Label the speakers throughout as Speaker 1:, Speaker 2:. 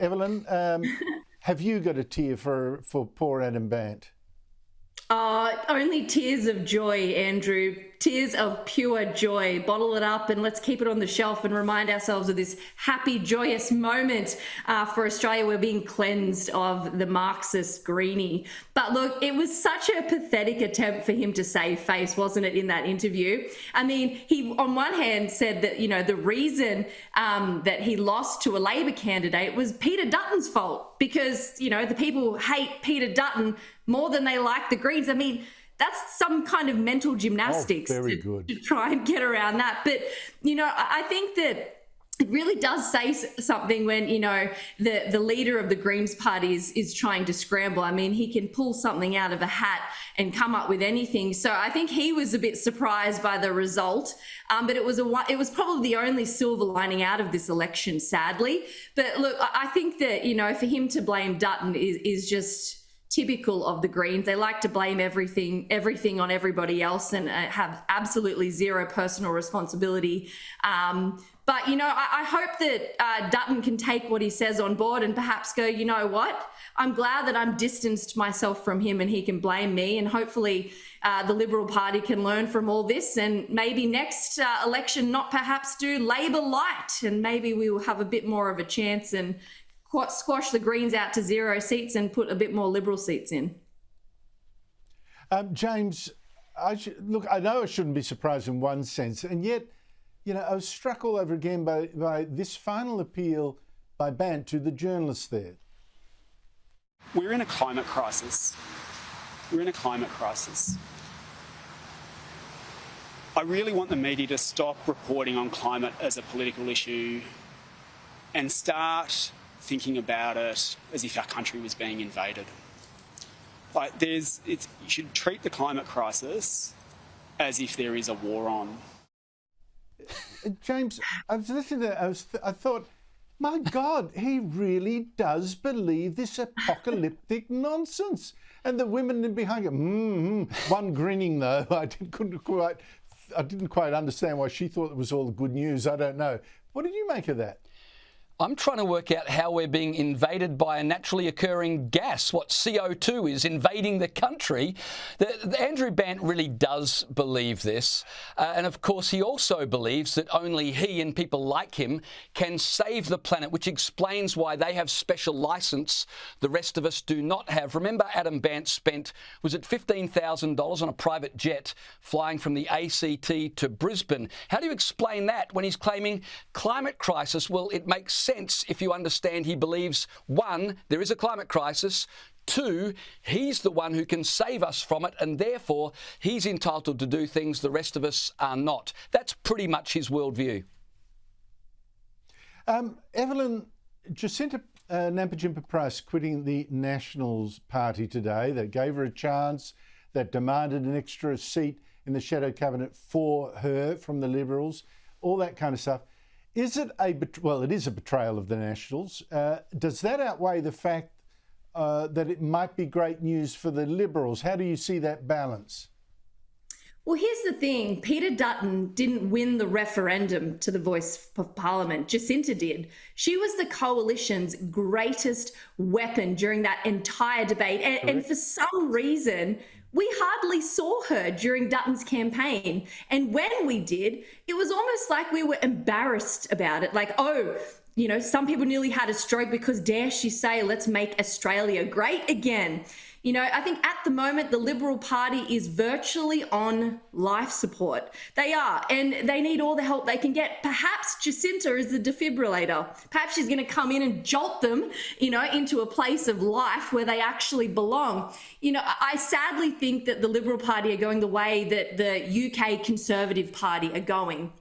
Speaker 1: Evelyn, have you got a tear for poor Adam Bandt?
Speaker 2: Only tears of joy, Andrew. Tears of pure joy. Bottle it up and let's keep it on the shelf and remind ourselves of this happy, joyous moment for Australia. We're being cleansed of the Marxist greeny. But look, it was such a pathetic attempt for him to save face, wasn't it, in that interview? I mean, he on one hand said that, you know, the reason that he lost to a Labor candidate was Peter Dutton's fault because, you know, the people hate Peter Dutton more than they like the Greens. I mean, that's some kind of mental gymnastics to try and get around that. But, you know, I think that it really does say something when, you know, the leader of the Greens party is trying to scramble. I mean, he can pull something out of a hat and come up with anything. So I think he was a bit surprised by the result. But it was probably the only silver lining out of this election, sadly. But look, I think that, you know, for him to blame Dutton is just typical of the Greens. They like to blame everything on everybody else and have absolutely zero personal responsibility. But, you know, I hope that Dutton can take what he says on board and perhaps go, you know what, I'm glad that I'm distanced myself from him and he can blame me. And hopefully the Liberal Party can learn from all this and maybe next election not perhaps do Labor light and maybe we will have a bit more of a chance and squash the Greens out to 0 seats and put a bit more Liberal seats in.
Speaker 1: James, I know I shouldn't be surprised in one sense, and yet, you know, I was struck all over again by this final appeal by Bandt to the journalists there.
Speaker 3: We're in a climate crisis. I really want the media to stop reporting on climate as a political issue and start thinking about it as if our country was being invaded. Like you should treat the climate crisis as if there is a war on.
Speaker 1: James, I was listening to I thought, my God, he really does believe this apocalyptic nonsense. And the women behind him, one grinning though. I didn't quite understand why she thought it was all good news. I don't know. What did you make of that?
Speaker 4: I'm trying to work out how we're being invaded by a naturally occurring gas, what CO2 is invading the country. Andrew Bandt really does believe this. And of course, he also believes that only he and people like him can save the planet, which explains why they have special licence the rest of us do not have. Remember, Adam Bandt spent, was it $15,000 on a private jet flying from the ACT to Brisbane? How do you explain that when he's claiming climate crisis? Well, it makes sense if you understand he believes, one, there is a climate crisis, two, he's the one who can save us from it, and therefore he's entitled to do things the rest of us are not. That's pretty much his worldview.
Speaker 1: Evelyn, Jacinta Nampijinpa-Price quitting the Nationals Party today. That gave her a chance, that demanded an extra seat in the shadow cabinet for her from the Liberals, all that kind of stuff. Is it it is a betrayal of the Nationals. Does that outweigh the fact that it might be great news for the Liberals? How do you see that balance?
Speaker 2: Well, here's the thing. Peter Dutton didn't win the referendum to the voice of Parliament. Jacinta did. She was the coalition's greatest weapon during that entire debate. And for some reason, we hardly saw her during Dutton's campaign. And when we did, it was almost like we were embarrassed about it. Like, oh, you know, some people nearly had a stroke because dare she say, let's make Australia great again. You know, I think at the moment, the Liberal Party is virtually on life support. They are, and they need all the help they can get. Perhaps Jacinta is the defibrillator. Perhaps she's going to come in and jolt them, you know, into a place of life where they actually belong. You know, I sadly think that the Liberal Party are going the way that the UK Conservative Party are going.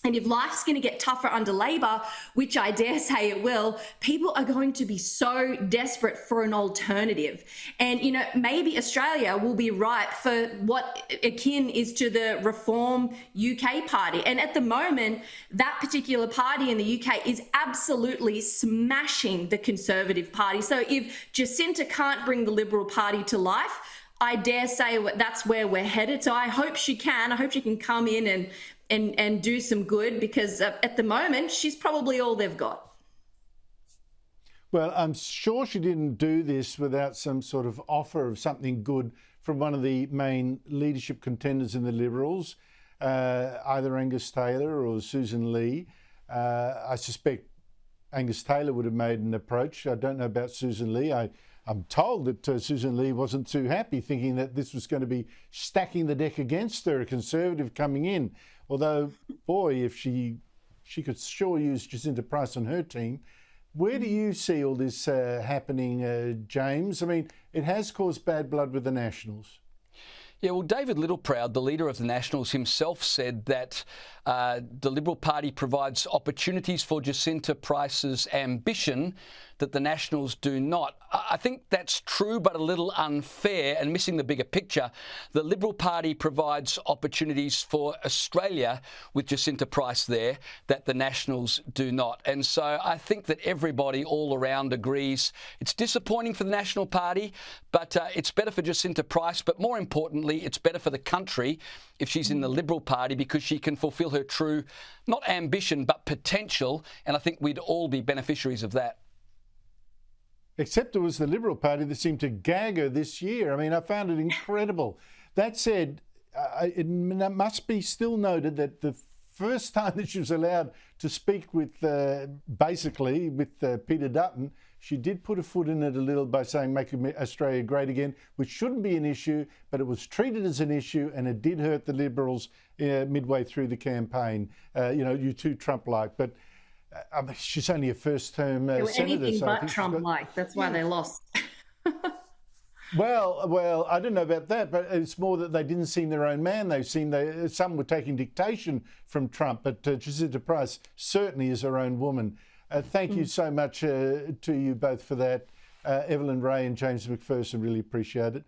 Speaker 2: And if life's going to get tougher under Labor, which I dare say it will, people are going to be so desperate for an alternative. And, you know, maybe Australia will be ripe for what akin is to the Reform UK party. And at the moment, that particular party in the UK is absolutely smashing the Conservative Party. So if Jacinta can't bring the Liberal Party to life, I dare say that's where we're headed. So I hope she can. I hope she can come in and do some good, because at the moment, she's probably all they've got.
Speaker 1: Well, I'm sure she didn't do this without some sort of offer of something good from one of the main leadership contenders in the Liberals, either Angus Taylor or Susan Lee. I suspect Angus Taylor would have made an approach. I don't know about Susan Lee. I'm told that Susan Lee wasn't too happy, thinking that this was going to be stacking the deck against her, a Conservative coming in. Although, boy, if she could sure use Jacinta Price on her team. Where do you see all this happening, James? I mean, it has caused bad blood with the Nationals.
Speaker 4: Yeah, well, David Littleproud, the leader of the Nationals himself, said that the Liberal Party provides opportunities for Jacinta Price's ambition that the Nationals do not. I think that's true, but a little unfair and missing the bigger picture. The Liberal Party provides opportunities for Australia with Jacinta Price there that the Nationals do not. And so I think that everybody all around agrees it's disappointing for the National Party, but it's better for Jacinta Price. But more importantly, it's better for the country if she's in the Liberal Party, because she can fulfil her true, not ambition, but potential. And I think we'd all be beneficiaries of that.
Speaker 1: Except it was the Liberal Party that seemed to gag her this year. I mean, I found it incredible. That said, it must be still noted that the first time that she was allowed to speak with, basically, with Peter Dutton, she did put a foot in it a little by saying, make Australia great again, which shouldn't be an issue, but it was treated as an issue, and it did hurt the Liberals midway through the campaign. You too Trump-like. But I mean, she's only a first-term senator.
Speaker 2: Anything
Speaker 1: so
Speaker 2: but Trump-like. That's why they lost.
Speaker 1: Well, I don't know about that, but it's more that they didn't seem their own man. Some were taking dictation from Trump, but Jacinta Price certainly is her own woman. Thank you so much to you both for that. Evelyn Rae and James McPherson, really appreciate it.